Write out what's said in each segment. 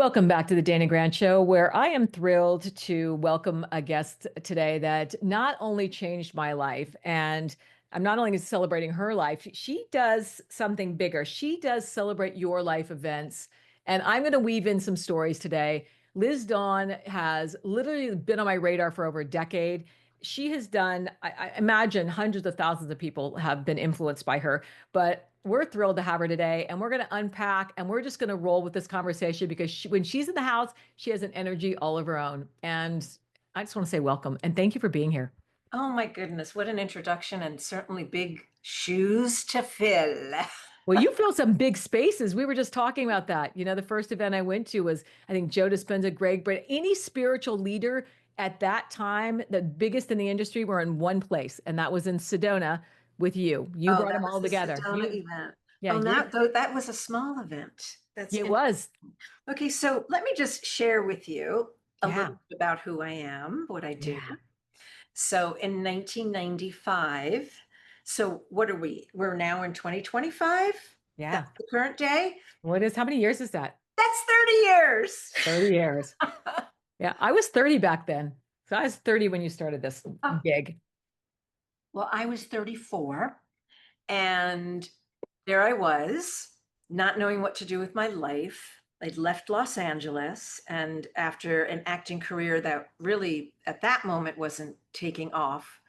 Welcome back to the Dana Grant Show, where I am thrilled to welcome a guest today that not only changed my life, and I'm not only celebrating her life, she does something bigger. She does celebrate your life events. And I'm going to weave in some stories today. Liz Dawn has literally been on my radar for over a decade. She has done, I imagine hundreds of thousands of people have been influenced by her, but we're thrilled to have her today, and we're going to unpack and we're just going to roll with this conversation because when she's in the house, she has an energy all of her own. And I just want to say welcome and thank you for being here. Oh my goodness, what an introduction and certainly big shoes to fill. Well, you fill some big spaces. We were just talking about that. The first event I went to was, I think, Joe Dispenza, Greg, but any spiritual leader at that time, the biggest in the industry, were in one place, and that was in Sedona with you. You Oh, brought that them was all the together. Sedona event. Yeah, Oh, now though that was a small event. That's it interesting. was. Okay, so let me just share with you a Yeah, little bit about who I am, what I do. yeah, So in 1995, so what are we? We're now in 2025. yeah. That's the current day. How many years is that? That's 30 years. 30 years. Yeah, I was 30 back then. So I was 30 when you started this Oh, gig. well, I was 34. And there I was, not knowing what to do with my life. I'd left Los Angeles, and after an acting career that really at that moment wasn't taking off.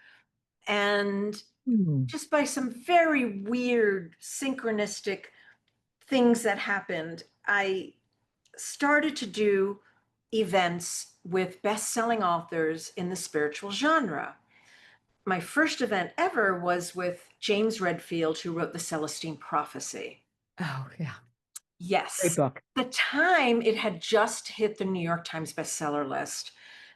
And Hmm. just by some very weird synchronistic things that happened, I started to do events with best-selling authors in the spiritual genre. My first event ever was with James Redfield, who wrote The Celestine Prophecy. Oh, yeah. Great Yes. book. The time it had just hit the New York Times bestseller list,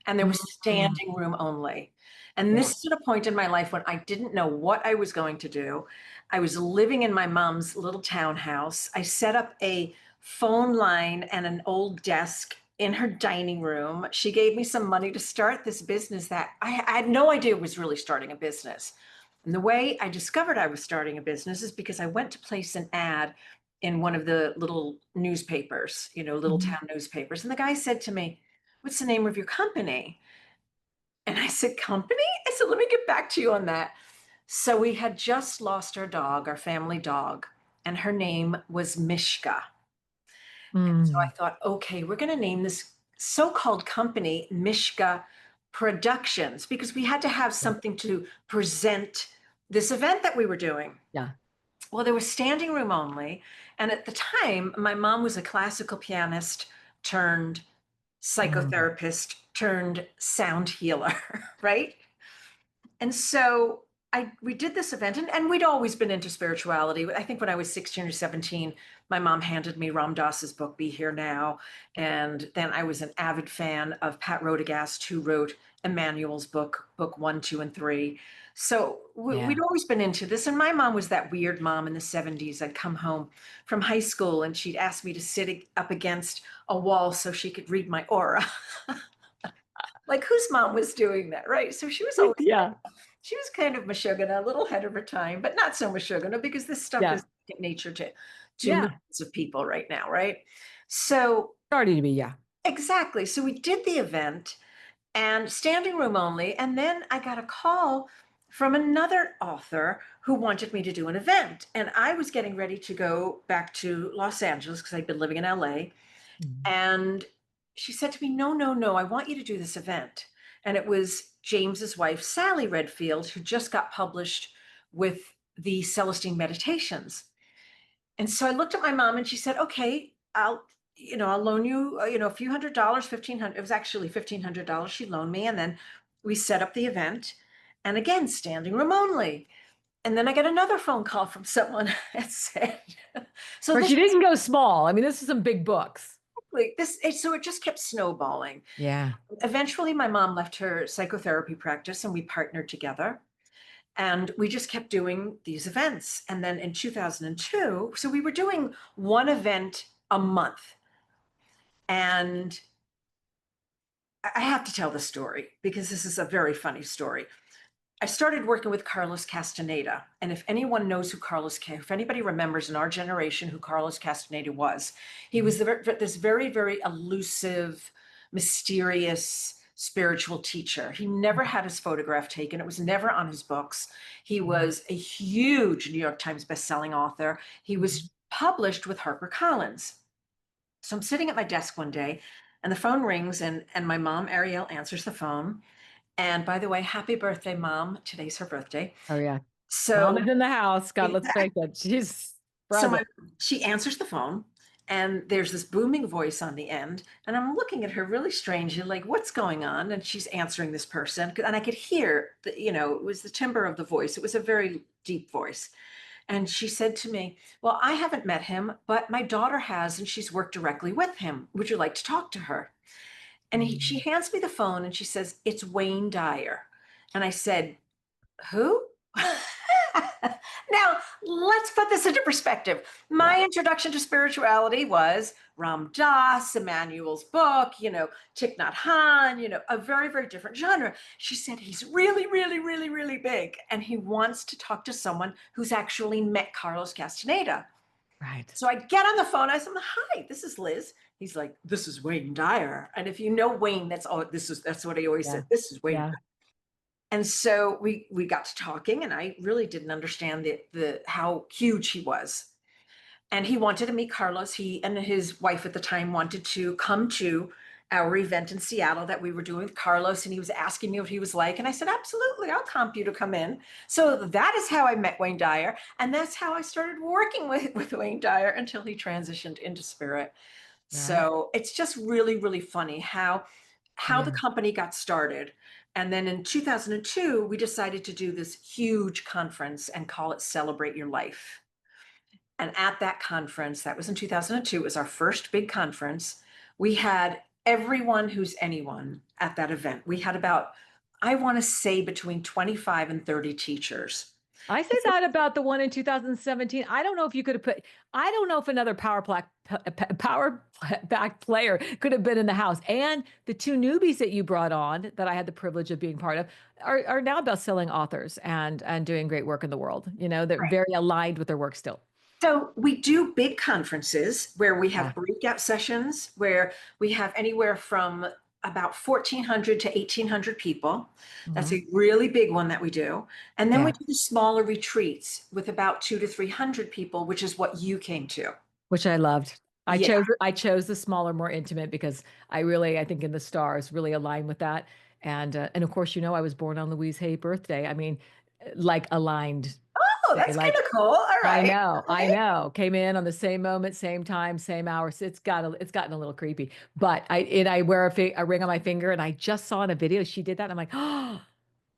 and there was Mm. standing room only. And Yeah. this is at a point in my life when I didn't know what I was going to do. I was living in my mom's little townhouse. I set up a phone line and an old desk in her dining room. She gave me some money to start this business that I had no idea was really starting a business. And the way I discovered I was starting a business is because I went to place an ad in one of the little newspapers, little Mhm. town newspapers. And the guy said to me, "What's the name of your company?" And I said, "Company?" I said, "Let me get back to you on that." So we had just lost our dog, our family dog, and her name was Mishka. So I Mm. thought, okay, we're going to name this so-called company Mishka Productions because we had to have Yeah. something to present this event that we were doing. Yeah. Well, there was standing room only. And at the time, my mom was a classical pianist turned Mm. psychotherapist turned sound healer, right? And so we did this event, and we'd always been into spirituality. I think when I was 16 or 17, my mom handed me Ram Dass's book, Be Here Now. And then I was an avid fan of Pat Rodegast, who wrote Emmanuel's book one, two, and three. So Yeah. we'd always been into this. And my mom was that weird mom in the 70s. I'd come home from high school and she'd ask me to sit up against a wall so she could read my aura. Like whose mom was doing that, right? So Yeah. she was kind of Meshuggah, a little ahead of her time, but not so Meshuggah because this stuff is Yeah. nature to Yeah. millions of people right now, right? So Starting to be, yeah. exactly. So we did the event and standing room only, and then I got a call from another author who wanted me to do an event, and I was getting ready to go back to Los Angeles because I'd been living in LA. Mhm. And she said to me, "No, no, no, I want you to do this event." And it was James's wife, Sally Redfield, who just got published with the Celestine Meditations. And so I looked at my mom and she said, "Okay, I'll loan you, a few $100, 1,500. It was actually $1,500 she loaned me. And then we set up the event. And again, standing room only. And then I got another phone call from someone that said, so But this you didn't go small. I mean, this is some big books. so it just kept snowballing. Yeah. Eventually, my mom left her psychotherapy practice and we partnered together. And we just kept doing these events. And then in 2002, so we were doing one event a month. And I have to tell the story because this is a very funny story. I started working with Carlos Castaneda. And if anyone knows who if anybody remembers in our generation who Carlos Castaneda was, he was Mhm. this very, very elusive, mysterious spiritual teacher. He never had his photograph taken, it was never on his books. He Mhm. was a huge New York Times bestselling author. He Mhm. was published with HarperCollins. So I'm sitting at my desk one day and the phone rings and my mom, Ariel, answers the phone. And by the way, happy birthday, Mom. Today's her birthday. Oh, yeah. Mom So is in the house. God, let's exactly. face it. She's So present. she answers the phone and there's this booming voice on the end. And I'm looking at her really strangely, like, what's going on? And she's answering this person. And I could hear it was the timbre of the voice. It was a very deep voice. And she said to me, well, I haven't met him, but my daughter has, and she's worked directly with him. Would you like to talk to her? And she Mm. hands me the phone and she says, it's Wayne Dyer. And I said, who? Now, let's put this into perspective. Yeah. My introduction to spirituality was Ram Dass, Emmanuel's book, Thich Nhat Hanh, a very, very different genre. She said, he's really, really, really, really big. And he wants to talk to someone who's actually met Carlos Castaneda. Right. So I get on the phone. I said, hi, this is Liz. He's like, this is Wayne Dyer. And if you know Wayne, that's what he always Yeah. said. This is Wayne. Yeah. And so we got to talking, and I really didn't understand the how huge he was. And he wanted to meet Carlos. He and his wife at the time wanted to come to our event in Seattle that we were doing with Carlos, and he was asking me what he was like. And I said, absolutely, I'll comp you to come in. So that is how I met Wayne Dyer. And that's how I started working with Wayne Dyer until he transitioned into spirit. Right. So it's just really, really funny how the Yeah. company got started. And then in 2002, we decided to do this huge conference and call it Celebrate Your Life. And at that conference, that was in 2002, it was our first big conference. We had everyone who's anyone at that event. We had about, I want to say, between 25 and 30 teachers. I say that about the one in 2017. I don't know if you could have put, I don't know if another power back player could have been in the house. And the two newbies that you brought on that I had the privilege of being part of are now best-selling authors and doing great work in the world. They're very aligned with their work still. So we do big conferences where we Yeah. have breakout sessions where we have anywhere from about 1,400 to 1,800 people. That's Mhm. a really big one that we do. And then we Yeah. do the smaller retreats with about 200 to 300 people, which is what you came to. Which I loved. I Yeah, chose I chose the smaller, more intimate because I think in the stars really align with that. And of course, I was born on Louise Hay birthday. I mean, like aligned. oh, Say that's kind like of cool. All I right. know, All I right. know. Came in on the same moment, same time, same hours. It's gotten a little creepy. But I wear a ring on my finger, and I just saw in a video she did that. And I'm like, oh,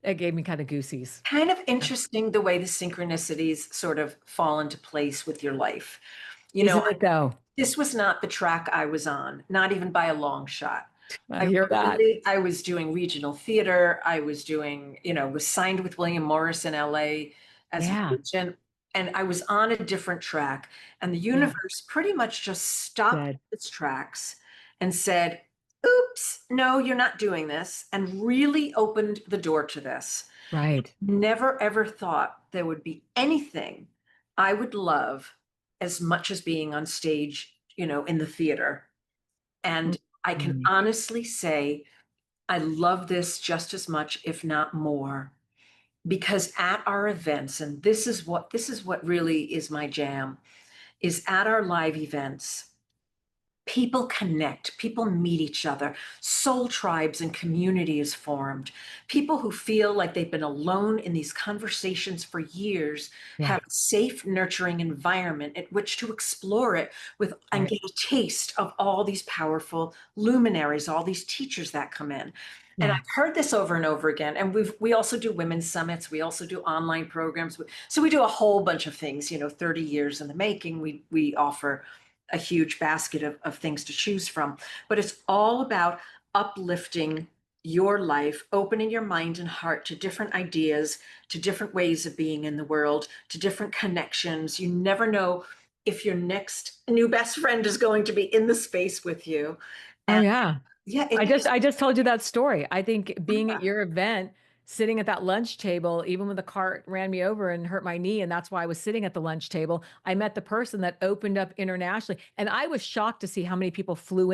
it gave me kind of goosies. Kind of interesting the way the synchronicities sort of fall into place with your life. You know, Isn't it though? this was not the track I was on, not even by a long shot. I hear that. I was doing regional theater. I was doing, was signed with William Morris in LA as an Yeah, agent. And I was on a different track. And the yeah, universe pretty much just stopped dead. its tracks and said, oops, no, you're not doing this. And really opened the door to this. Right. Never ever thought there would be anything I would love as much as being on stage, in the theater. And I can Mhm. honestly say I love this just as much, if not more, because at our events, and this is what really is my jam, is at our live events, people connect, people meet each other, soul tribes and community is formed. People who feel like they've been alone in these conversations for years Yeah, have a safe, nurturing environment at which to explore it with and right. get a taste of all these powerful luminaries, all these teachers that come in. And Yeah. I've heard this over and over again. And we also do women's summits. We also do online programs. So we do a whole bunch of things, 30 years in the making. We offer a huge basket of things to choose from. But it's all about uplifting your life, opening your mind and heart to different ideas, to different ways of being in the world, to different connections. You never know if your next new best friend is going to be in the space with you. Oh, And yeah. yeah, I it just just, I just told you that story. I think being at your event sitting at that lunch table, even when the cart ran me over and hurt my knee, and that's why I was sitting at the lunch table, I met the person that opened up internationally, and I was shocked to see how many people flew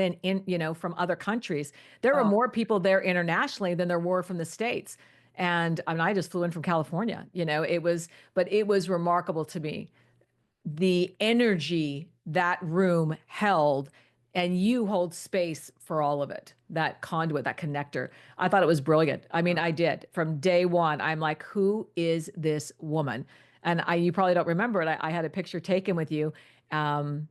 from other countries. There were Oh, more people there internationally than there were from the States. And I mean, I just flew in from California, but it was remarkable to me the energy that room held, and you hold space for all of it, that conduit, that connector. I thought it was brilliant. I mean, I did. From day one, I'm like, who is this woman? And you probably don't remember it. I had a picture taken with you. Um,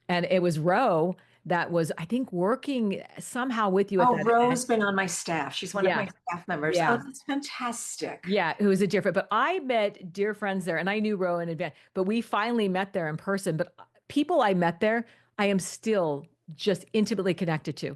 and it was Ro that was, I think, working somehow with you at oh, that event. Ro's been on my staff. She's one of Yeah. my staff members. Oh, Yeah. that's fantastic. Yeah, it was a different, but I met dear friends there and I knew Ro in advance, but we finally met there in person. But people I met there, I am still just intimately connected to.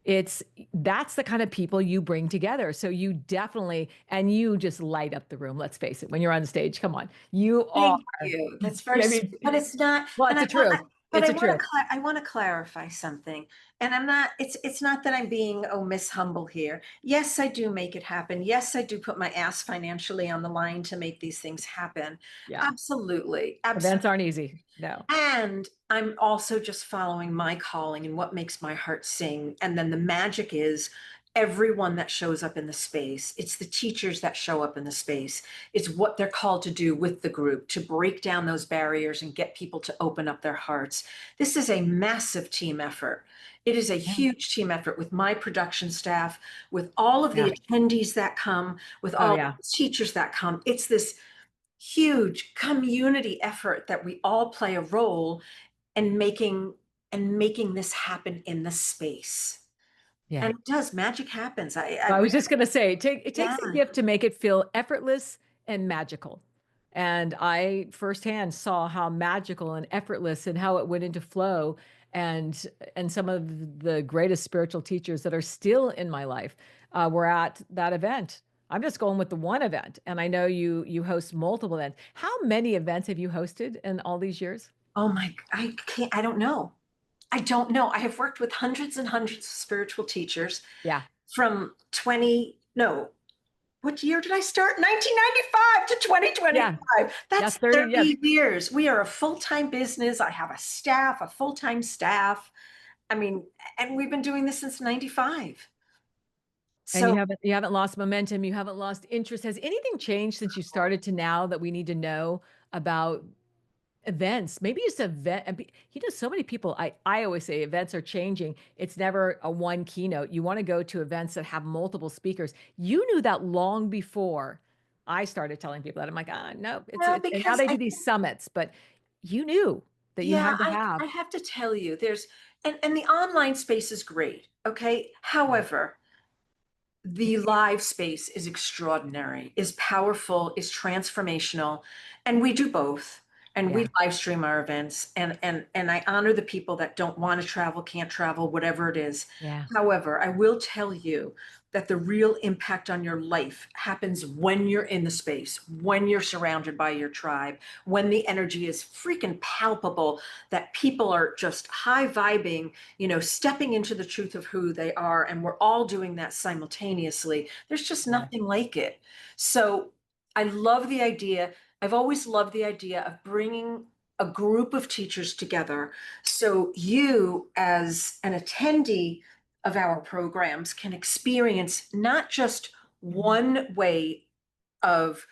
It's that's the kind of people you bring together. So you definitely, and you just light up the room. Let's face it, when you're on the stage, come on, you are. Thank you. That's very I sweet, but mean, it's not, well, and it's the truth. but It's I the want truth. to, I want to clarify something. And I'm not, it's not that I'm being, oh, Miss Humble here. Yes, I do make it happen. Yes, I do put my ass financially on the line to make these things happen. Yeah, Absolutely. events Absolutely. aren't easy. No. And I'm also just following my calling and what makes my heart sing. And then the magic is everyone that shows up in the space. It's the teachers that show up in the space. It's what they're called to do with the group to break down those barriers and get people to open up their hearts. This is a massive team effort. It is a Yeah. huge team effort with my production staff, with all of Yeah. the attendees that come, with Oh all yeah. the teachers that come. It's this huge community effort that we all play a role in making this happen in the space. Yeah. And it does, magic happens. I was just gonna say, it takes a Yeah. gift to make it feel effortless and magical. And I firsthand saw how magical and effortless and how it went into flow. And some of the greatest spiritual teachers that are still in my life were at that event. I'm just going with the one event, and I know you host multiple events. How many events have you hosted in all these years? Oh my, I can't, I don't know. I don't know. I have worked with hundreds and hundreds of spiritual teachers Yeah, from 20, no, what year did I start? 1995 to yeah, 2025. yeah. That's 30. Yeah, 30 years. We are a full-time business. I have a staff, a full-time staff. I mean, and we've been doing this since 95. and So, you haven't lost momentum, you haven't lost interest. Has anything changed since you started to now that we need to know about events? Maybe just event, so many people, I always say events are changing. It's never a one keynote. You want to go to events that have multiple speakers. You knew that long before I started telling people that. I'm like, ah, no, well, and now because they I do these summits, but you knew that you yeah, had to have. I have to tell you, there's and the online space is great. Okay. Yeah. However, the live space is extraordinary, is powerful, is transformational, and we do both. And we Yeah. live stream our events, and I honor the people that don't want to travel, can't travel, whatever it is. Yeah. However, I will tell you that the real impact on your life happens when you're in the space, when you're surrounded by your tribe, when the energy is freaking palpable, that people are just high vibing, stepping into the truth of who they are. And we're all doing that simultaneously. There's just Yeah. nothing like it. So I love the idea. I've always loved the idea of bringing a group of teachers together. So you, as an attendee of our programs, can experience not just one way of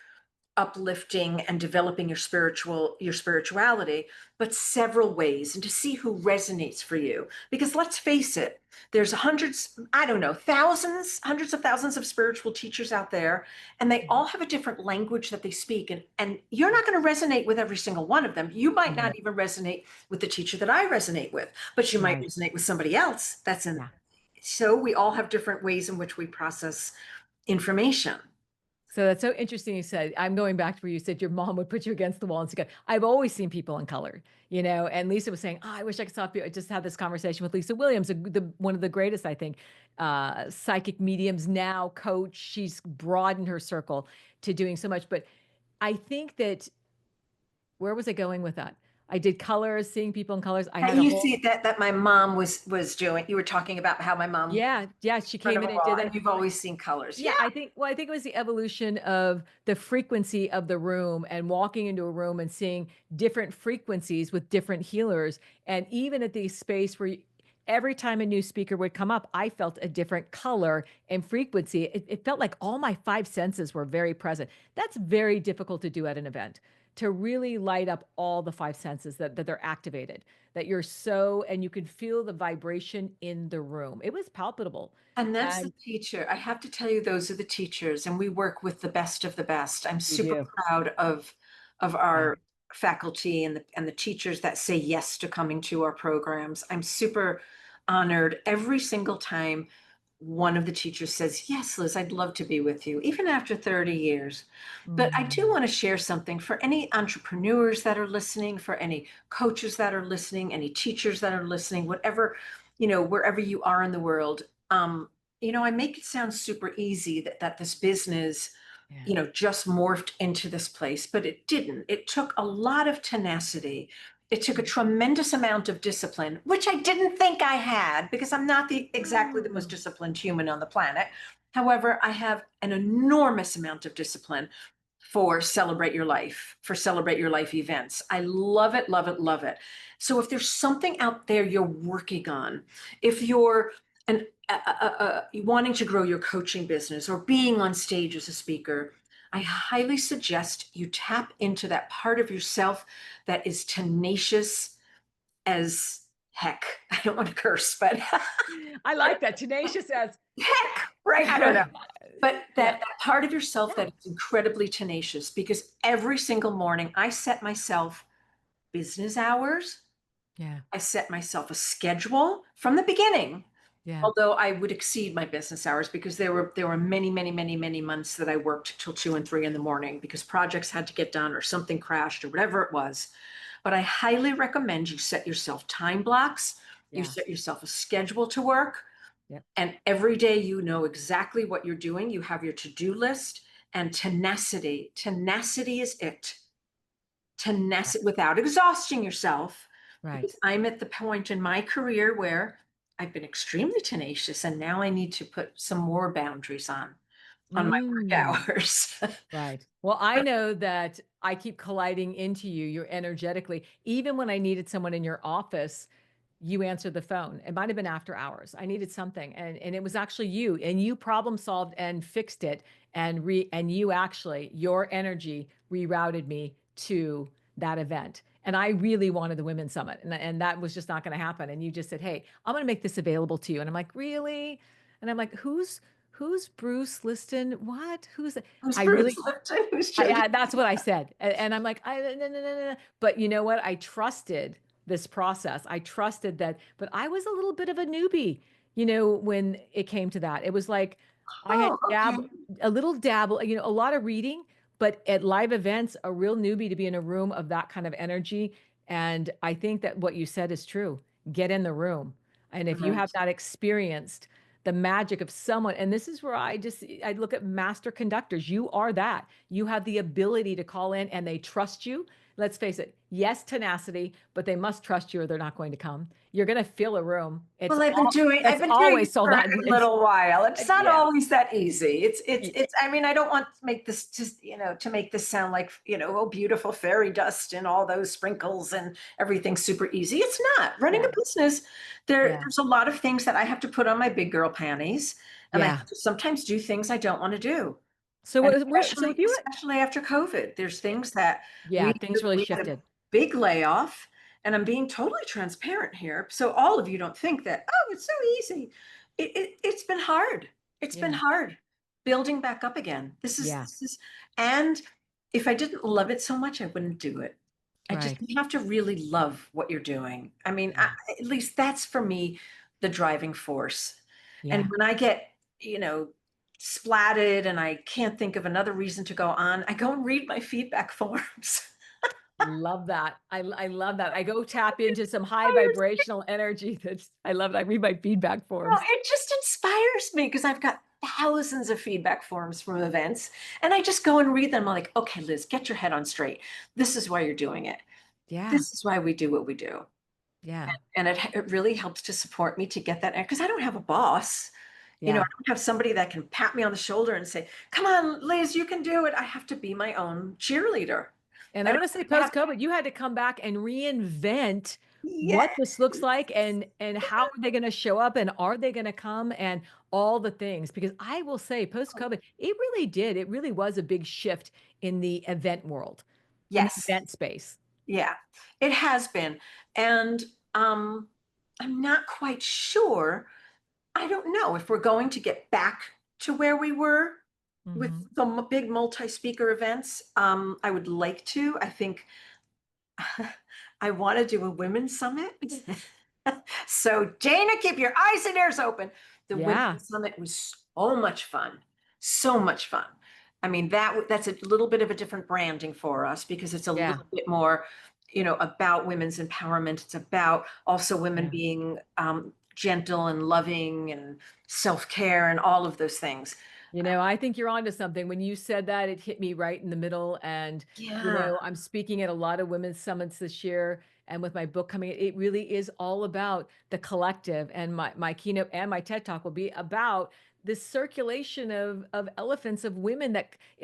uplifting and developing your spirituality, but several ways, and to see who resonates for you, because let's face it, there's hundreds, I don't know, thousands, hundreds of thousands of spiritual teachers out there, and they all have a different language that they speak, and you're not going to resonate with every single one of them. You might not Right. even resonate with the teacher that I resonate with, but you might Right. resonate with somebody else that's in. Yeah. So we all have different ways in which we process information. So that's so interesting you said. I'm going back to where you said your mom would put you against the wall and say, I've always seen people in color, and Lisa was saying, oh, I wish I could stop you. I just had this conversation with Lisa Williams, one of the greatest, I think, psychic mediums now, coach. She's broadened her circle to doing so much. But I think that, where was I going with that? I did colors, seeing people in colors. I had And a you whole see that my mom was doing. You were talking about how my mom yeah, yeah, she front came of in a and wall, did and that. you've always seen colors. Yeah. Yeah, I think it was the evolution of the frequency of the room and walking into a room and seeing different frequencies with different healers. And even at the space where every time a new speaker would come up, I felt a different color and frequency. It felt like all my five senses were very present. That's very difficult to do at an event, to really light up all the five senses that they're activated, that you're so, and you could feel the vibration in the room. It was palpable. And that's the And teacher. I have to tell you, those are the teachers, and we work with the best of the best. I'm we super do. proud of Yeah. our faculty and the teachers that say yes to coming to our programs. I'm super honored every single time one of the teachers says, "Yes, Liz, I'd love to be with you," even after 30 years. But I do Mm. want to share something for any entrepreneurs that are listening, for any coaches that are listening, any teachers that are listening, whatever, wherever you are in the world. Um, I make it sound super easy that this business, Yeah. just morphed into this place, but it didn't. It took a lot of tenacity. It took a tremendous amount of discipline, which I didn't think I had because I'm not exactly the most Mm. disciplined human on the planet. However, I have an enormous amount of discipline for Celebrate Your Life events. I love it, love it, love it. So if there's something out there you're working on, if you're an wanting to grow your coaching business or being on stage as a speaker, I highly suggest you tap into that part of yourself that is tenacious as heck. I don't want to curse, but I like that. Tenacious as heck, right? I don't know. But yeah. that part of yourself Yeah. that is incredibly tenacious, because every single morning I set myself business hours. Yeah. I set myself a schedule from the beginning, Yeah. although I would exceed my business hours because there were many, many, many, many months that I worked till 2 and 3 in the morning because projects had to get done or something crashed or whatever it was. But I highly recommend you set yourself time blocks, you Yeah. set yourself a schedule to work, Yep. and every day you know exactly what you're doing. You have your to-do list, and tenacity. Tenacity is it. Yeah. Tenacity without exhausting yourself, Right. because I'm at the point in my career where I've been extremely tenacious and now I need to put some more boundaries on my work Mm. hours. Right. Well, I But know that I keep colliding into you. You're energetically, even when I needed someone in your office, you answered the phone. It might have been after hours. I needed something, and it was actually you, and you problem solved and fixed it, and you actually your energy rerouted me to that event. And I really wanted the women's summit, and that was just not going to happen. And you just said, "Hey, I'm going to make this available to you." And I'm like, "Really?" And I'm like, "Who's Bruce Liston? What? Who's that?" who's I Bruce really Lipton? Who's Ginger? that's what I said, and I'm like, "I no, no, no, no, no." But you know what? I trusted this process. I trusted that, but I was a little bit of a newbie, when it came to that. It was like I had Oh, okay. a little dabble, a lot of reading, but at live events, a real newbie to be in a room of that kind of energy. And I think that what you said is true. Get in the room. And if you have Right. not experienced the magic of someone, and this is where I look at master conductors. You are that. You have the ability to call in and they trust you. Let's face it, yes, tenacity, but they must trust you or they're not going to come. You're going to fill a room. Well, I've It's been doing always it sold for out. a little while. It's not Yeah. always that easy. Y- I mean, I don't want to make this just, to make this sound like, oh, beautiful fairy dust and all those sprinkles and everything's super easy. It's not. Running a Yeah. business, Yeah. there's a lot of things that I have to put on my big girl panties, and I Yeah. have to sometimes do things I don't want to do. So And so especially if you especially after COVID, there's things that yeah, things really we had a shifted. big layoff, and I'm being totally transparent here. So all of you don't think that, oh, it's so easy. It's been hard. It's been Yeah. hard building back up again. Yeah. This is, and if I didn't love it so much, I wouldn't do it. I just Right. you have to really love what you're doing. I mean, Yeah. at least that's for me the driving force. And Yeah. when I get, you know, splatted and I can't think of another reason to go on, I go and read my feedback forms. Love that. I love that. I go tap into some high vibrational energy. That's I love it. I read my feedback No, forms. it just inspires me because I've got thousands of feedback forms from events, and I just go and read them. I'm like, okay, Liz, get your head on straight. This is why you're doing it. Yeah. This is why we do what we do. Yeah. And it really helps to support me to get that because I don't have a boss. I Yeah. don't have somebody that can pat me on the shoulder and say, "Come on, Liz, you can do it." I have to be my own cheerleader. And I I'm don't gonna say have post-COVID, you had to come back and reinvent Yes. what this looks like and how are they gonna show up and are they gonna come and all the things. Because I will say post-COVID, it really was a big shift in the event world, in the Yes. event space. Yeah, it has been. And um, I'm not quite sure. I don't know if we're going to get back to where we were with Mhm. the big multi-speaker events. I would like to. I think I want to do a women's summit. So, Dana, keep your eyes and ears open. The Yeah. women's summit was so much fun. So much fun. I mean, that's a little bit of a different branding for us because it's a Yeah. little bit more, about women's empowerment. It's about also women Yeah. being gentle and loving and self-care and all of those things. I think you're onto something. When you said that, it hit me right in the middle. And, Yeah. I'm speaking at a lot of women's summits this year. And with my book coming, it really is all about the collective. And my keynote and my TED talk will be about this circulation of elephants, of women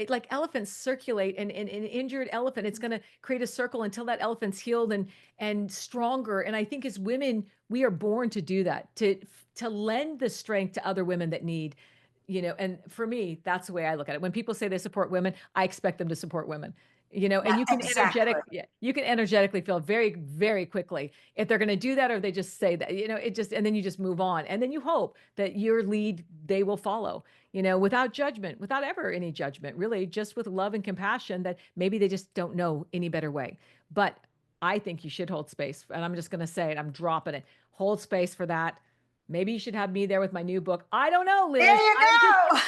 like elephants circulate, and an injured elephant, it's going to create a circle until that elephant's healed and stronger. And I think as women, we are born to do that, to lend the strength to other women that need. And for me, that's the way I look at it. When people say they support women, I expect them to support women. Yeah, And exactly. you can energetically feel very, very quickly if they're going to do that or they just say that, and then you just move on. And then you hope that your lead they will follow, without judgment, without ever any judgment, really, just with love and compassion that maybe they just don't know any better way. But I think you should hold space. And I'm just going to say it, I'm dropping it. Hold space for that. Maybe you should have me there with my new book. I don't know, There Liz. you I'm just go.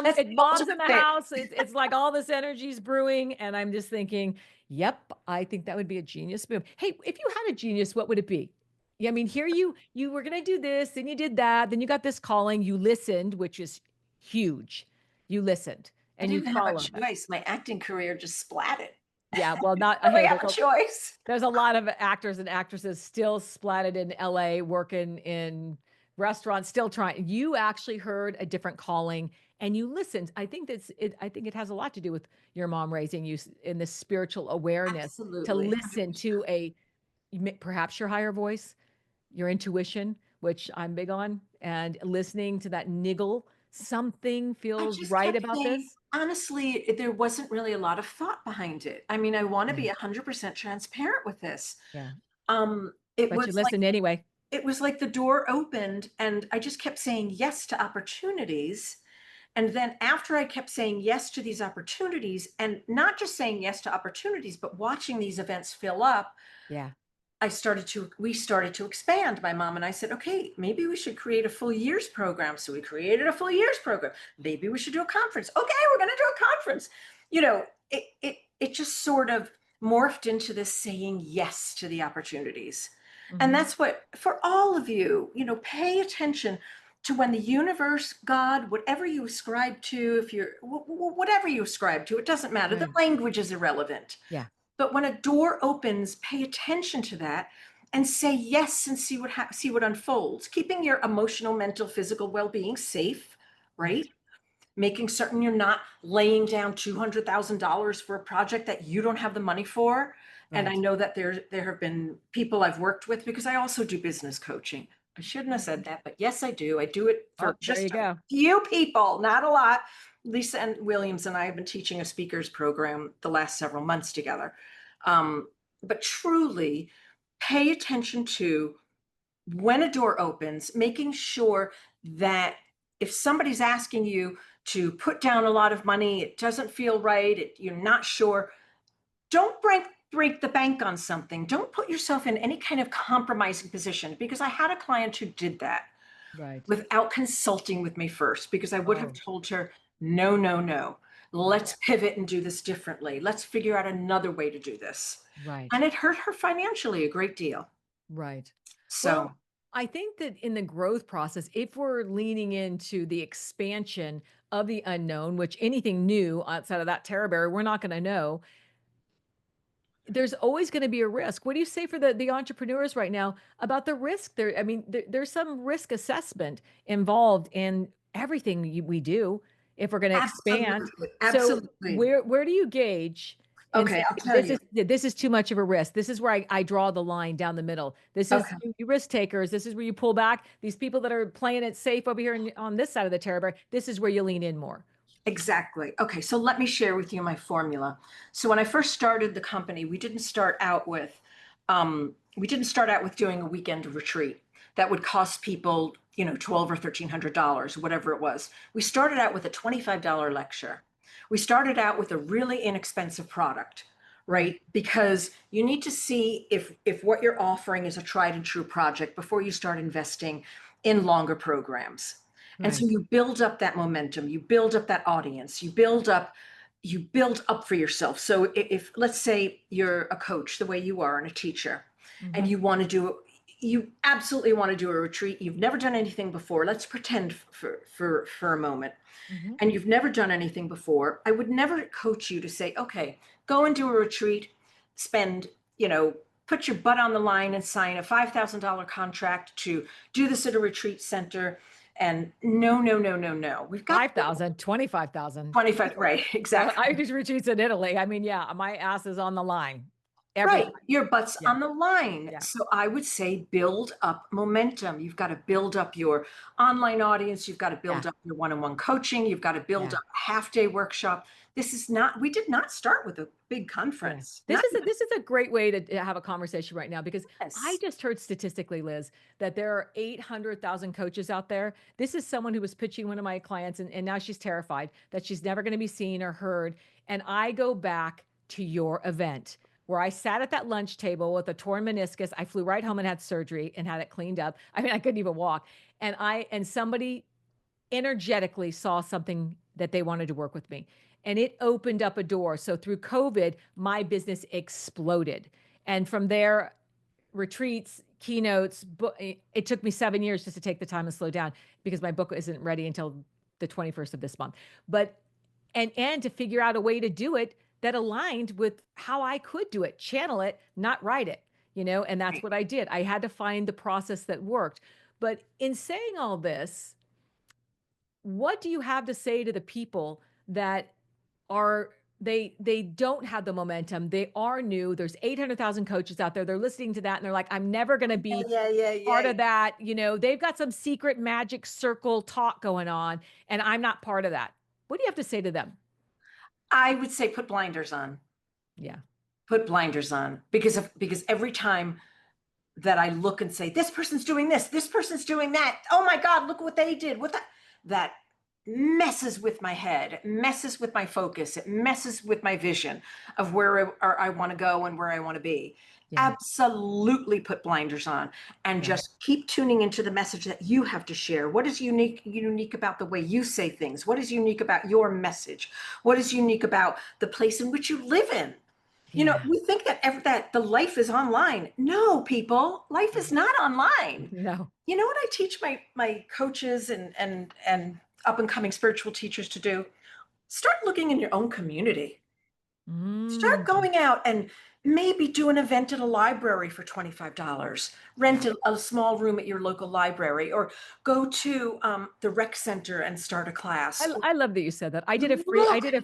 That's the mom's in ultimate the thing. house. It's like all this energy's brewing, and I'm just thinking, yep, I think that would be a genius move. Hey, if you had a genius, what would it be? Yeah, I mean, here you were gonna do this, then you did that, then you got this calling, you listened, which is huge. You listened I and you didn't have a followed that. choice. My acting career just splatted. Yeah, well, not I hey, really have a choice. there's a lot of actors and actresses still splatted in LA working in restaurants, still trying. You actually heard a different calling and you listened. I think it has a lot to do with your mom raising you in this spiritual awareness to Absolutely. listen to perhaps your higher voice, your intuition, which I'm big on, and listening to that niggle. Something I feels just right kept about saying, this. honestly, there wasn't really a lot of thought behind it. I mean, I want to Yeah. be 100% transparent with this. Yeah. It But was you like listened anyway. it was like the door opened and I just kept saying yes to opportunities. And then after I kept saying yes to these opportunities and not just saying yes to opportunities, but watching these events fill up, Yeah. we started to expand. My mom and I said, okay, maybe we should create a full year's program. So we created a full year's program. Maybe we should do a conference. Okay, we're going to do a conference. It just sort of morphed into this saying yes to the opportunities. And Mhm. that's what, for all of you, pay attention to when the universe, God, whatever you ascribe to, if you're, whatever you ascribe to, it doesn't matter. The Right. language is irrelevant. Yeah. But when a door opens, pay attention to that and say yes and see what unfolds, keeping your emotional, mental, physical well-being safe, Right. right? Making certain you're not laying down $200,000 for a project that you don't have the money for. And I Right. know that there have been people I've worked with because I also do business coaching. I shouldn't have Oh, said that, but yes, I do. I do it oh, for there you just a go. few people, not a lot. Lisa and Williams and I have been teaching a speakers program the last several months together. Um, but truly pay attention to when a door opens, making sure that if somebody's asking you to put down a lot of money, it doesn't feel right, you're not sure, don't break the bank on something. Don't put yourself in any kind of compromising position because I had a client who did that Right. without consulting with me first because I would have Oh, told her, no, no, no. right. Let's pivot and do this differently. Let's figure out another way to do this. Right. And it hurt her financially a great deal. Right. So Well, I think that in the growth process, if we're leaning into the expansion of the unknown, which anything new outside of that terror barrier, we're not going to know. there's always going to be a risk. What do you say for the entrepreneurs right now about the risk? There, I mean, there's some risk assessment involved in everything we do if we're going to expand. Absolutely, So absolutely. where do you gauge and say, Okay, I'll okay, tell you. this is too much of a risk. This is where I draw the line down the middle. This is Okay. you risk takers. This is where you pull back. These people that are playing it safe over here on this side of the territory. This is where you lean in more. Exactly. Okay, so let me share with you my formula. So when I first started the company, we didn't start out with doing a weekend retreat that would cost people, you know, 12 or $1,300, whatever it was. We started out with a $25 lecture. We started out with a really inexpensive product, Right. right? Because you need to see if what you're offering is a tried and true project before you start investing in longer programs. And so Right. you build up that momentum, you build up that audience, you build up for yourself. So if let's say you're a coach the way you are and a teacher, and Hmm. you absolutely want to do a retreat, you've never done anything before. Let's pretend for a moment. Hmm. And you've never done anything before. I would never coach you to say, okay, go and do a retreat, spend, you know, put your butt on the line and sign a $5,000 contract to do this at a retreat center. And no, no, no, no, no. We've got 5,000, 25,000. 25, right? Well, Exactly. I just retreats in Italy. I mean, yeah, my ass is on the line every Right. time. Your butt's Yeah, on the line. yeah, So I would say build up momentum. You've got to build up your online audience. You've got to yeah, build up your one-on-one coaching. You've got to build yeah, up a half-day workshop. We did not start with a big yeah. conference. This Not is a even this is a great way to have a conversation right now because I this. just heard statistically, Liz, that there are 800,000 coaches out there. This is someone who was pitching one of my clients, and now she's terrified that she's never going to be seen or heard. And I go back to your event where I sat at that lunch table with a torn meniscus. I flew right home and had surgery and had it cleaned up. I mean, I couldn't even walk. And somebody energetically saw something that they wanted to work with me. And it opened up a door. So through COVID, my business exploded. And from there, retreats, keynotes, it took me 7 years just to take the time and slow down because my book isn't ready until the 21st of this month. But and to figure out a way to do it that aligned with how I could do it, channel it, not write it, and that's Right. what I did. I had to find the process that worked. But in saying all this, what do you have to say to the people that are they don't have the momentum, they are new, there's 800,000 coaches out there, they're listening to that and they're like, I'm never going to Yeah, be yeah, yeah, part yeah. of that, they've got some secret magic circle talk going on and I'm not part of that. What do you have to say to them? I would say put blinders on. Yeah. Put blinders on because every time that I look and say, this person's doing this person's doing that. Oh my God, look what they did. That messes with my head, it messes with my focus, it messes with my vision of where I want to go and where I want to be. Yeah. Absolutely put blinders on and Yeah. just keep tuning into the message that you have to share. What is unique about the way you say things? What is unique about your message? What is unique about the place in which you live in? You know, Yeah. we think that the life is online. No, people, life is not online. No. You know what I teach my coaches and up and coming spiritual teachers to do? Start looking in your own community. Start Mm. going out and maybe do an event at a library for $25. Yeah. Rent a small room at your local library, or go to the rec center and start a class. Or I love that you said that. I look did a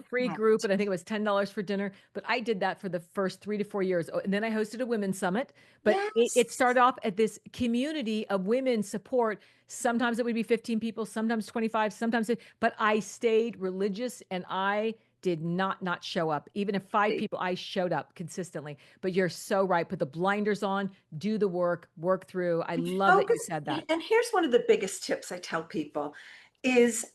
free at group and I think it was $10 for dinner, but I did that for the first 3 to 4 years. Oh, and then I hosted a women's summit, but it yes. started off at this community of women support. Sometimes it would be 15 people, sometimes 25, but I stayed religious and I did not show up. Even if 5 people, I showed up consistently. But you're so right. Put the blinders on, do the work through. I love that you Focus. said that. And here's one of the biggest tips I tell people is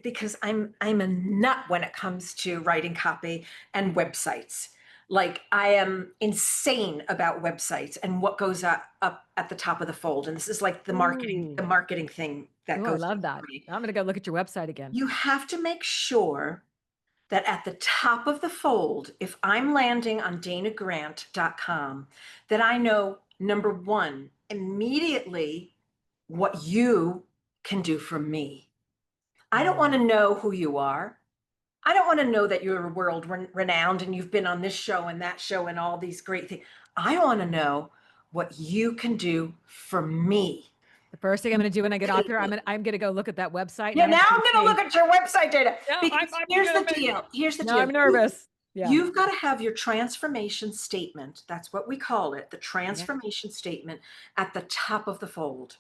because I'm a nut when it comes to writing copy and websites. Like I am insane about websites and what goes up at the top of the fold. And this is like the Ooh. marketing thing that Oh, I goes love on that. for me. I'm gonna go look at your website again. You have to make sure that at the top of the fold, if I'm landing on danagrant.com, that I know number one, immediately what you can do for me. I don't want Mm, to know who you are. I don't want to know that you're world renowned and you've been on this show and that show and all these great things. I want to know what you can do for me. The first thing I'm You gonna do when I get off pay here, me. I'm gonna go look at that website and Yeah, I'm now just I'm gonna going to say, look at your website data "No, because I'm here's the nervous. deal. Here's the No, deal. I'm nervous." Yeah. You've got to have your transformation statement. That's what we call it, the Yeah. transformation statement at the top of the fold.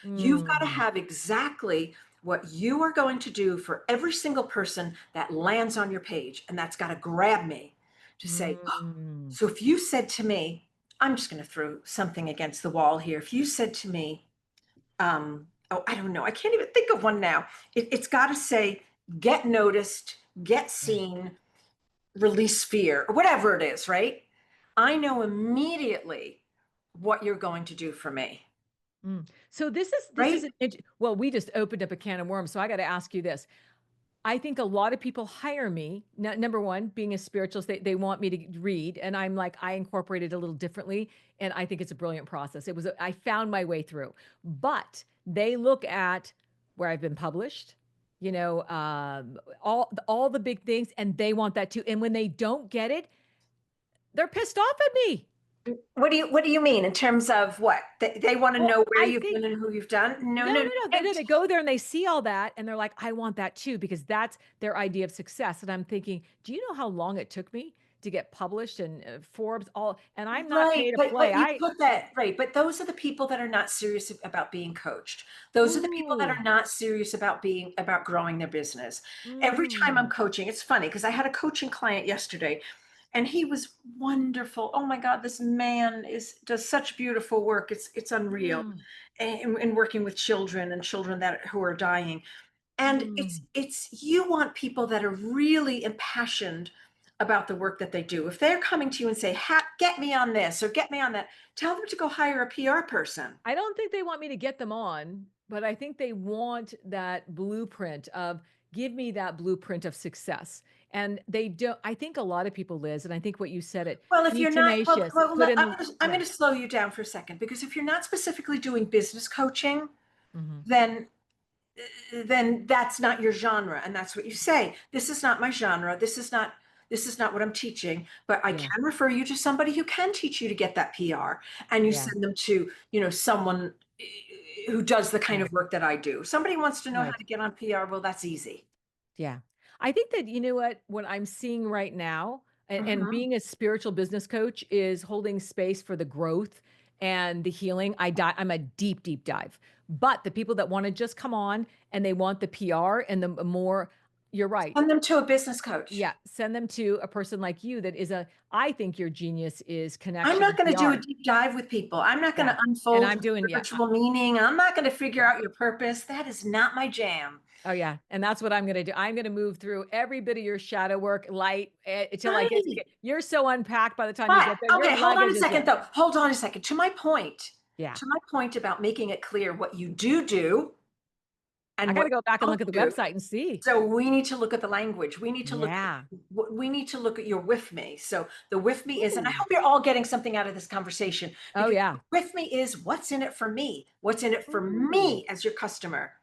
You've got to Mm. have exactly what you are going to do for every single person that lands on your page. And that's got to grab me to say, oh, Mm. so if you said to me, I'm just going to throw something against the wall here. If you said to me, oh, I don't know, I can't even think of one now. It's got to say, get noticed, get Yeah. seen, release fear, or whatever it is, right? I know immediately what you're going to do for me, Mm. So this is right? an well, we just opened up a can of worms, so I gotta ask you this. I think a lot of people hire me. Number one, being a spiritualist, they want me to read, and I'm like, I incorporate it a little differently, and I think it's a brilliant process. I found my way through, but they look at where I've been published, all the big things, and they want that too. And when they don't get it, they're pissed off at me. What do you mean in terms of what? They want to Well, know where I you've think been and who you've done? No, no, no, no. no, no. They go there and they see all that and they're like, I want that too, because that's their idea of success. And I'm thinking, do you know how long it took me to get published and Forbes all, and I'm not Right, pay to but play. you put that right, but those are the people that are not serious about being coached. Those are the people that Ooh, are not serious about growing their business. Every time I'm mm, coaching, it's funny because I had a coaching client yesterday and he was wonderful. Oh my God, this man is does such beautiful work. It's unreal. mm, And working with children and children that who are dying. And mm. it's you want people that are really impassioned about the work that they do. If they're coming to you and say, "Get me on this" or "Get me on that," tell them to go hire a PR person. I don't think they want me to get them on, but I think they want that blueprint of give me that blueprint of success. And they don't, I think a lot of people, Liz, and I think what you said it, Well, if be you're not, well, tenacious, well put in I'm the, gonna, I'm yeah. going to slow you down for a second because if you're not specifically doing business coaching, Mhm. then that's not your genre and that's what you say. This is not my genre. This is not what I'm teaching, but I Yeah. can refer you to somebody who can teach you to get that PR, and you Yeah. send them to someone who does the kind Yeah. of work that I do. Somebody wants to know how Right. to get on PR, well, that's easy. Yeah. I think that, you know what I'm seeing right now, and Mhm. being a spiritual business coach is holding space for the growth and the healing. I'm a deep, deep dive. But the people that want to just come on and they want the PR and the more, you're right. Send them to a business coach. Yeah. Send them to a person like you that is I think your genius is I'm connection not and going to do a PR. deep dive with people. I'm not going Yeah. to And unfold I'm your doing, yeah. spiritual meaning. I'm not going to figure Yeah. out your purpose. That is not my jam. Oh, yeah, and that's what I'm gonna do. I'm gonna move through every bit of your shadow work, light, until I get to Right. get you're so unpacked by the time you But get there, your okay, hold on a luggage is second there. though. Hold on a second. To my point, Yeah. about making it clear what you do I and what gotta go you back and look don't at the do. website and see. So we need to look at the language. Yeah. We need to look at your with me. So the with me is, and I Ooh. hope you're all getting something out of this conversation Oh, because yeah. with me is what's in it for me. What's in it for Ooh. me as your customer?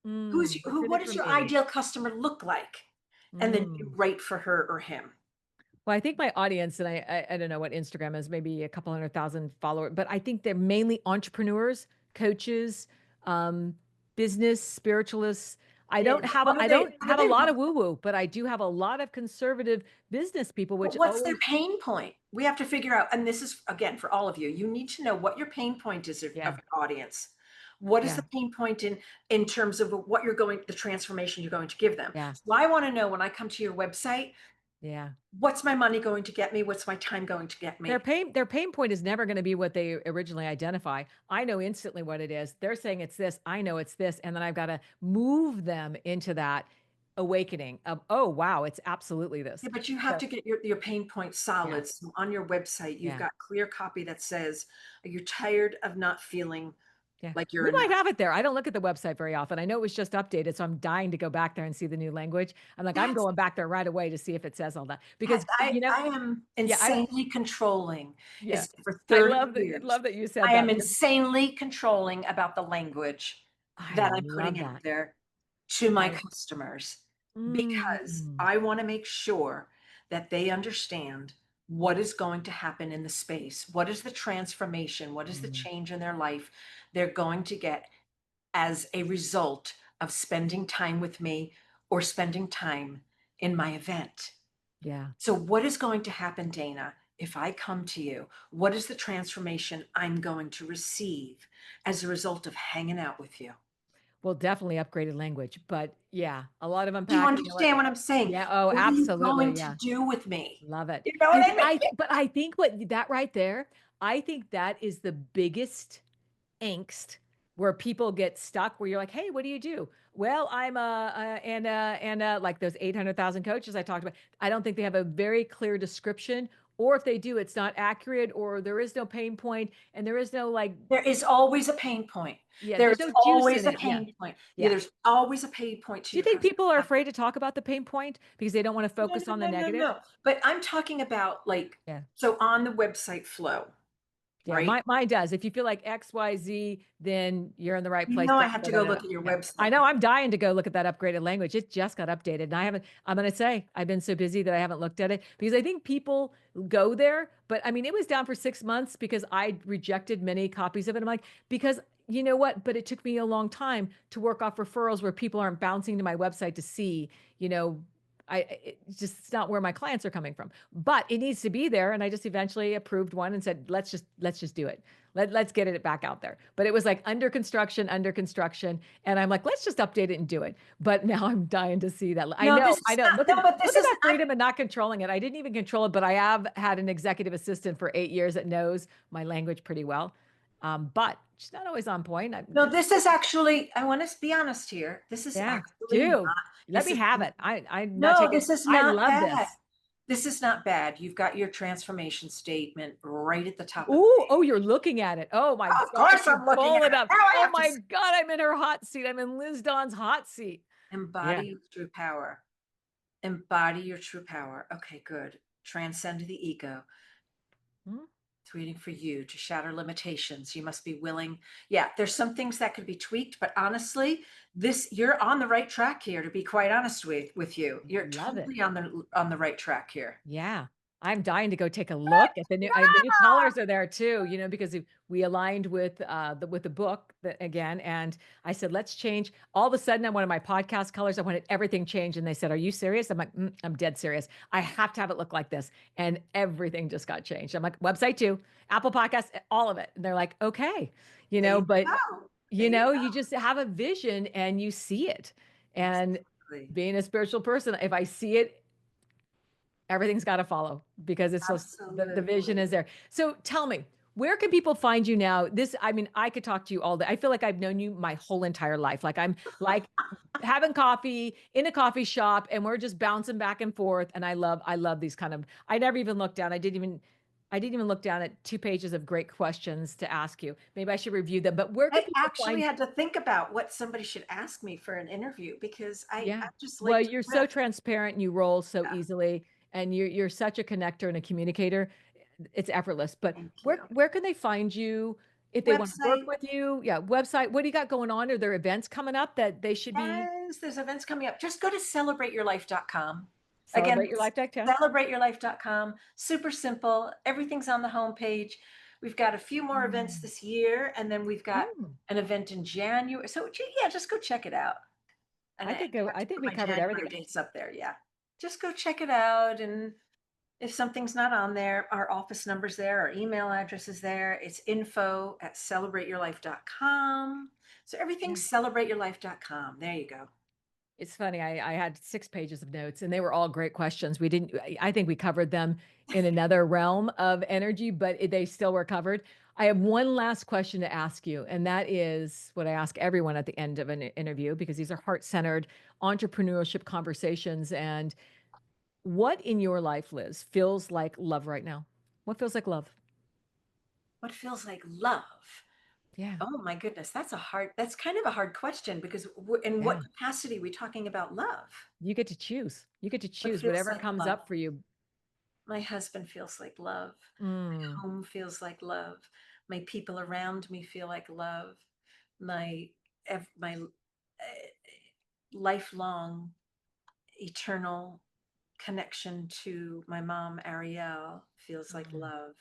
What's in What it does for your me? ideal customer look like? And then you Mm. write for her or him. Well, I think my audience, and I don't know what Instagram is, maybe a couple 100,000 followers, but I think they're mainly entrepreneurs, coaches, um, business spiritualists. And I don't have a lot of woo-woo, but I do have a lot of conservative business people, But which what's their always, pain point? We have to figure out, and this is again for all of you. You need to know what your pain point is of yeah, your audience. What is yeah, the pain point in terms of what you're going, the transformation you're going to give them? yeah, So I want to know when I come to your website, yeah. what's my money going to get me? What's my time going to get me? Their pain point is never gonna be what they originally identify. I know instantly what it is. They're saying it's this, I know it's this, and then I've gotta move them into that awakening of, "Oh, wow, it's absolutely this." Yeah, but you have So, to get your pain point yeah, solid. So on your website, you've yeah, got clear copy that says, "You're tired of not feeling yeah. like you're We might enough." have it there. I don't look at the website very often. I know it was just updated, so I'm dying to go back there and see the new language. I'm like, I'm That's going back there right away to see if it says all that that because, I am yeah, I don't insanely controlling. yeah. Is for I 30 love years. that you said I am that because insanely controlling about the language I that I'm love putting out that. there to my I customers. because Mm. I want to make sure that they understand what is going to happen in the space. What is the transformation? What is the Mm. change in their life they're going to get as a result of spending time with me or spending time in my event? Yeah. So, what is going to happen, Dana, if I come to you? What is the transformation I'm going to receive as a result of hanging out with you? Well, definitely upgraded language, but yeah, a lot of Do you unpacking. understand what I'm saying? Yeah. Oh, What are you absolutely. going to Yeah. do with me? Love it. You know what And I mean? but I think what that right there, I think that is the biggest angst where people get stuck where you're like, "Hey, what do you do?" "Well, I'm like those 800,000 coaches I talked about. I don't think they have a very clear description, or if they do, it's not accurate, or there is no pain point, and there is no like, There is always a pain point. yeah, There's there's no juice always in a it. Yeah. pain point. Yeah, Yeah. there's always a pain point to Do you your think customer. people are afraid to talk about the pain point because they don't want to No, focus no, on the no, no, negative? no. But I'm talking about like, Yeah. so on the website flow, Yeah, right? mine does. If you feel like XYZ, then you're in the right You place. know, I Da, had da, to da, go da, da. look at your Yeah. I website. know I'm dying to go look at that upgraded language. It just got updated. And I haven't, I'm going to say, I've been so busy that I haven't looked at it because I think people go there. But I mean, it was down for 6 months because I rejected many copies of it. I'm like, because you know what? But it took me a long time to work off referrals where people aren't bouncing to my website to see, you know, it's just it's not where my clients are coming from, but it needs to be there. And I just eventually approved one and said, let's just do it. Let's get it back out there. But it was like under construction. And I'm like, let's just update it and do it. But now I'm dying to see that. I No, know, this I is know. not, no, but Look this at is, that freedom and not controlling it. I didn't even control it, but I have had an executive assistant for 8 years that knows my language pretty well. But she's not always on point. no, this is actually, I want to be honest here. This is Yeah, actually not, do let this me is, have it. I'm not no, taking. this is I not love bad. this. This is not bad. You've got your transformation statement right at the top of the Ooh, oh, page. you're looking at it. Oh my Of gosh, course, you're I'm looking pulling at it it. up. Now I Oh have to my God, I'm in her hot seat. I'm in Liz Dawn's hot seat. Yeah. embody your true power. Embody your true power. Okay, good. Transcend the ego. Hmm? It's waiting for you to shatter limitations. You must be willing. Yeah, there's some things that could be tweaked, but honestly, this you're on the right track here, to be quite honest with you. You're Love it. totally on the right track here. Yeah. I'm dying to go take a look at the new colors are there too, because we aligned with with the book again. And I said, let's change. All of a sudden, I wanted my podcast colors. I wanted everything changed. And they said, are you serious? I'm like, I'm dead serious. I have to have it look like this. And everything just got changed. I'm like, website too, Apple Podcasts, all of it. And they're like, okay, There you but go. There you you go. just have a vision and you see it. And Exactly. being a spiritual person, if I see it, everything's got to follow because it's just the vision Absolutely. is there. So tell me, where can people find you now? I mean, I could talk to you all day. I feel like I've known you my whole entire life. Like I'm like having coffee in a coffee shop and we're just bouncing back and forth. And I love these kind of, I never even looked down. I didn't even look down at 2 pages of great questions to ask you. Maybe I should review them, but where can I people actually find? had to think about what somebody should ask me for an interview because Yeah. I just Well, like to you're so riff. transparent and you roll so Yeah, easily and you're such a connector and a communicator. It's effortless. But thank where you. where can they find you if they want to work Website. with you? Yeah, website. What do you got going on? Are there events coming up that they should be Yes, there's events coming up. Just go to celebrateyourlife.com. Again, celebrateyourlife.com? celebrateyourlife.com. Super simple. Everything's on the homepage. We've got a few more events Mm. this year, and then we've got Mm. an event in January. So yeah, just go check it out. And I I could go. have I to think put we my covered everything. January dates up there. Yeah. Just go check it out. And if something's not on there, our office number's there, our email address is there. It's info@celebrateyourlife.com. So Yeah. everything's celebrateyourlife.com. There you go. It's funny. I had 6 pages of notes and they were all great questions. We didn't, I think we covered them in another realm of energy, but they still were covered. I have one last question to ask you, and that is what I ask everyone at the end of an interview because these are heart centered entrepreneurship conversations. And what in your life, Liz, feels like love right now? What feels like love? What feels like love? Yeah. Oh my goodness, that's kind of a hard question because in what Yeah. capacity are we talking about love? You get to choose. You get to What choose feels whatever like comes love? up for you. My husband feels like love. Mm. Home feels like love. My people around me feel like love. My my lifelong eternal connection to my mom, Ariel, feels like Mm, love.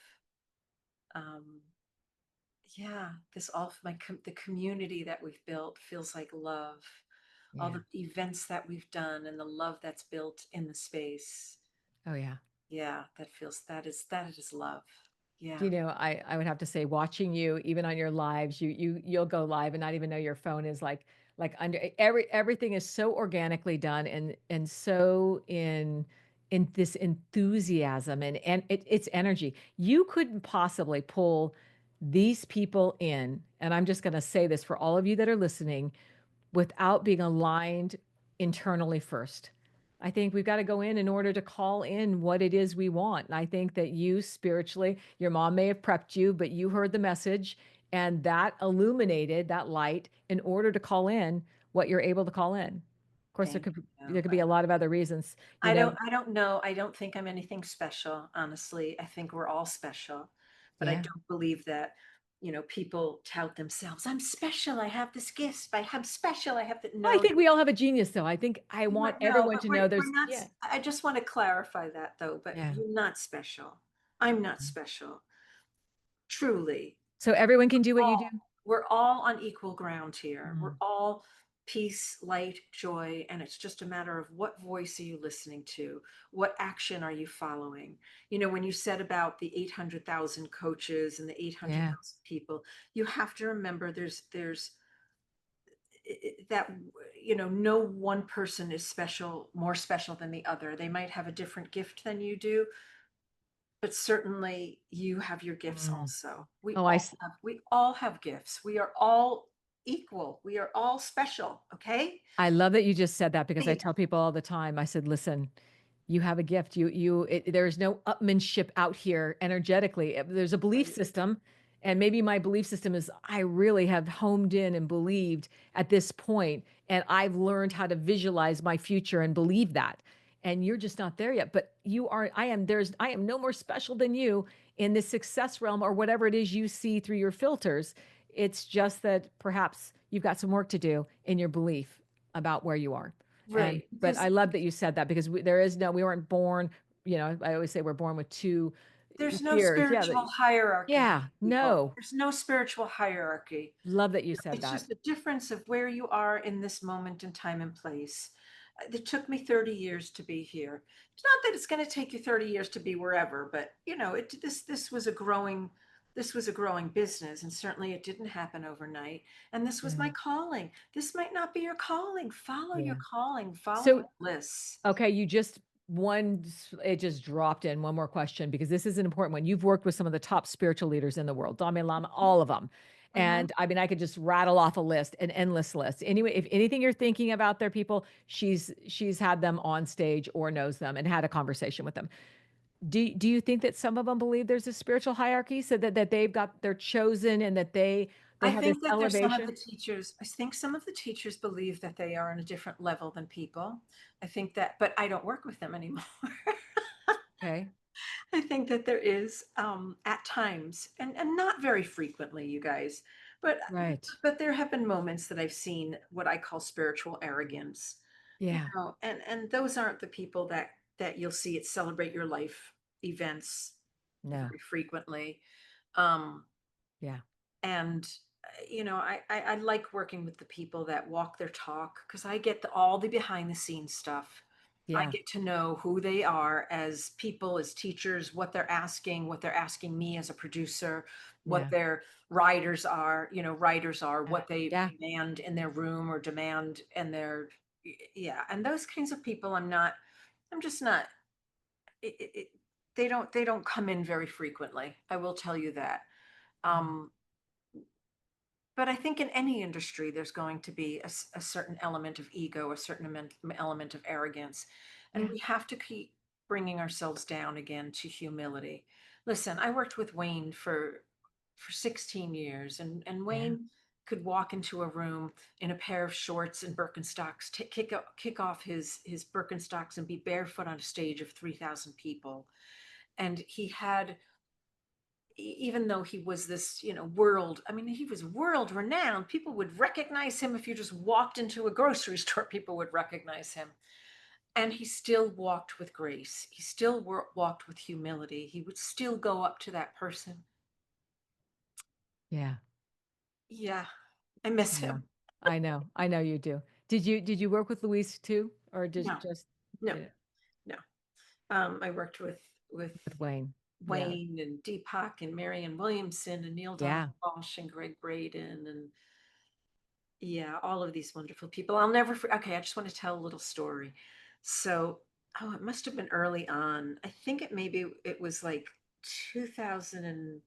Um, yeah, this all the community that we've built feels like love. All yeah. the events that we've done and the love that's built in the space. Oh, yeah. Yeah, that is love. Yeah. I would have to say watching you even on your lives, you'll go live and not even know your phone is like under everything is so organically done and so in this enthusiasm and it's energy. You couldn't possibly pull these people in, and I'm just gonna say this for all of you that are listening, without being aligned internally first. I think we've got to go in order to call in what it is we want. And I think that you spiritually, your mom may have prepped you, but you heard the message and that illuminated that light in order to call in what you're able to call in. Of course, Thank there you. could be a lot of other reasons, you know. I don't know. I don't think I'm anything special, honestly. I think we're all special, but I Yeah. don't believe that, people tout themselves. I'm special. I have this gift. I'm special. I have that. Well, I No, think we all have a genius though. I think I want no, everyone but to know we're there's not. yeah. I just want to clarify that though, but Yeah. you're not special. I'm not special. Truly. So everyone can do what you do. all we're all on equal ground here. We're Mm, all peace, light, joy, and it's just a matter of what voice are you listening to? What action are you following? When you said about the 800,000 coaches and the yeah. 800,000 people, you have to remember there's that no one person is special, more special than the other. They might have a different gift than you do, but certainly you have your gifts Mm. also. Oh, We all have gifts. We are all equal. We are all special, okay? I love that you just said that because I See, tell people all the time, I said, "Listen, you have a gift. There's no upmanship out here energetically. There's a belief right, system, and maybe my belief system is I really have homed in and believed at this point, and I've learned how to visualize my future and believe that. And you're just not there yet. But you are. I am no more special than you in this success realm or whatever it is you see through your filters. It's just that perhaps you've got some work to do in your belief about where you are. And right. but Because I love that you said that because we weren't born, I always say we're born with 2 there's no ears. Yeah, spiritual hierarchy here, yeah, people. no. There's no spiritual hierarchy. Love that you said It's that. just a difference of where you are in this moment in time and place. It took me 30 years to be here. It's not that it's going to take you 30 years to be wherever, but this was a growing business, and certainly it didn't happen overnight. And this was my Yeah, calling. This might not be your calling. Follow your yeah. calling. Follow So your bliss. okay, it just dropped in one more question because this is an important one. You've worked with some of the top spiritual leaders in the world, Dalai Lama, all of them. Mhm. And I mean, I could just rattle off a list, an endless list. Anyway, if anything you're thinking about their people, she's had them on stage or knows them and had a conversation with them. Do you think that some of them believe there's a spiritual hierarchy so that they're chosen and that they I have this think that there's some of the elevation? teachers, I think some of the teachers believe that they are on a different level than people. I think that, but I don't work with them anymore. Okay. I think that there is, at times, and not very frequently, you guys, but Right. there have been moments that I've seen what I call spiritual arrogance, Yeah. and those aren't the people that you'll see at Celebrate Your Life events No. very frequently. Um, Yeah. and I like working with the people that walk their talk because I get all the behind the scenes stuff. I Yeah. get to know who they are as people, as teachers, what they're asking me as a producer, what Yeah. their writers are, Yeah. what they Yeah. demand in their room or demand in their, yeah, and those kinds of people. I'm just not. It, they don't come in very frequently. I will tell you that. Mm. Um, but I think in any industry, there's going to be a certain element of ego, a certain element of arrogance. And Yeah. we have to keep bringing ourselves down again to humility. Listen, I worked with Wayne for 16 years, and Yeah. Wayne could walk into a room in a pair of shorts and Birkenstocks, kick off his Birkenstocks and be barefoot on a stage of 3,000 people. And he had, even though he was this, I mean, he was world renowned. People would recognize him if you just walked into a grocery store, people would recognize him. And he still walked with grace. He still walked with humility. He would still go up to that person. Yeah. Yeah, I miss Yeah. him. I know. I know you do. Did you work with Luis too? Or No, just no, you know, no. I worked with with Wayne? Yeah. Wayne and Deepak and Marianne Williamson and Neil Donald Yeah. Walsh and Greg Braden and yeah, all of these wonderful people. Okay, I just want to tell a little story. So, oh, it must have been early on. I think it was like 2000 and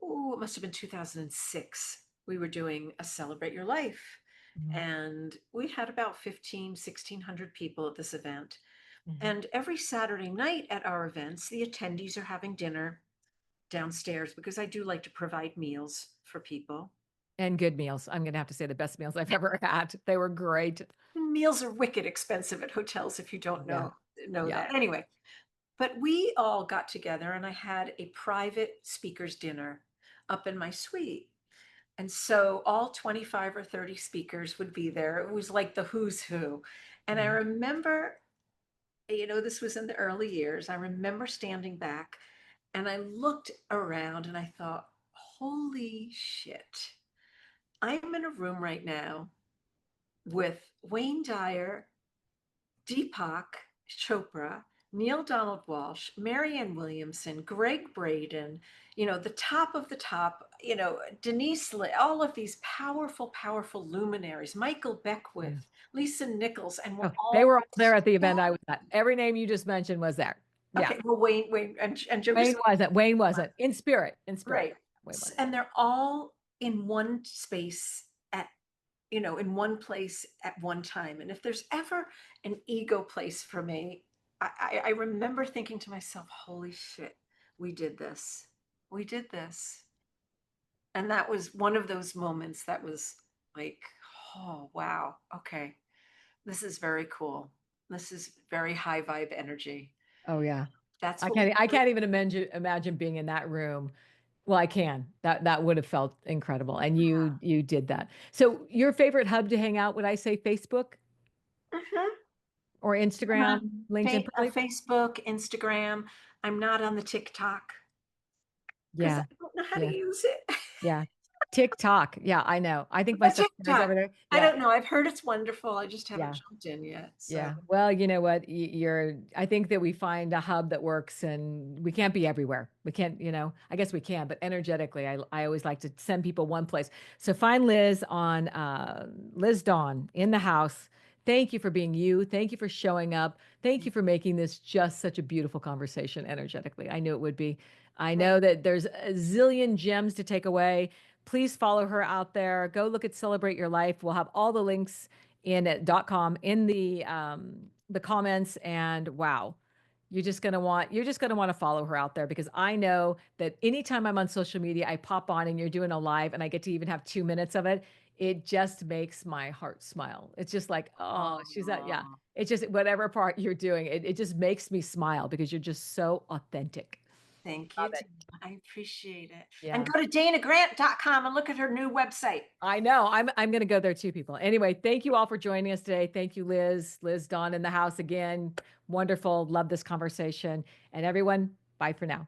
oh, it must have been 2006. We were doing a Celebrate Your Life. Mhm. And we had about 1,600 people at this event. Mhm. And every Saturday night at our events, the attendees are having dinner downstairs because I do like to provide meals for people. And good meals. I'm gonna have to say the best meals I've ever had. They were great. Meals are wicked expensive at hotels if you don't Yeah. know Yeah. that. Anyway, but we all got together and I had a private speakers dinner up in my suite. And so all 25 or 30 speakers would be there. It was like the who's who. And I Mhm. remember, this was in the early years. I remember standing back and I looked around and I thought, holy shit. I'm in a room right now with Wayne Dyer, Deepak Chopra, Neil Donald Walsh, Marianne Williamson, Greg Braden, the top of the top, Denise Lee, all of these powerful, powerful luminaries, Michael Yeah. Beckwith, Lisa Nichols, and we're Oh, they all were all there at the event I together. was at. Every name you just mentioned was there. Yeah. Okay, well, Wayne, and Joe Wayne Grissom, wasn't. Wayne wasn't. In spirit. In spirit. right. Wayne wasn't. And they're all in one space in one place at one time. And if there's ever an ego place for me, I remember thinking to myself, holy shit, we did this. We did this. And that was one of those moments that was like, oh, wow. Okay. This is very cool. This is very high vibe energy. Oh yeah. That's I what we can't I do. can't even imagine being in that room. Well, I can. That would have felt incredible. And you did that. So your favorite hub to hang out, would I say Facebook Mhm. or Instagram, LinkedIn probably? Facebook, Instagram. I'm not on the TikTok because I Yeah. don't know how to Yeah. use it. Yeah. TikTok. Yeah, I know. I think my The secretary's TikTok. over there. I Yeah. don't know. I've heard it's wonderful. I just haven't Yeah. jumped in yet. So, Yeah. Well, you know what? I think that we find a hub that works and we can't be everywhere. We can't, I guess we can, but energetically, I always like to send people one place. So find Liz on Liz Dawn in the house. Thank you for being you. Thank you for showing up. Thank you for making this just such a beautiful conversation energetically. I knew it would be. I thank know that there's a zillion gems to take away. Please follow her out there. Go look at Celebrate Your Life. We'll have all the links in at .com in the comments. And wow, you're just gonna want to follow her out there, because I know that anytime I'm on social media, I pop on and you're doing a live and I get to even have 2 minutes of it. It just makes my heart smile. It's just like, oh, she's that, yeah. Aw, It's just whatever part you're doing, it just makes me smile because you're just so authentic. thank Love you, it. Dana. I appreciate it. And Yeah. go to danagrant.com and look at her new website. I know. I'm going to go there too, people. Anyway, thank you all for joining us today. Thank you, Liz. Liz Dawn in the house again. Wonderful. Love this conversation. And everyone, bye for now.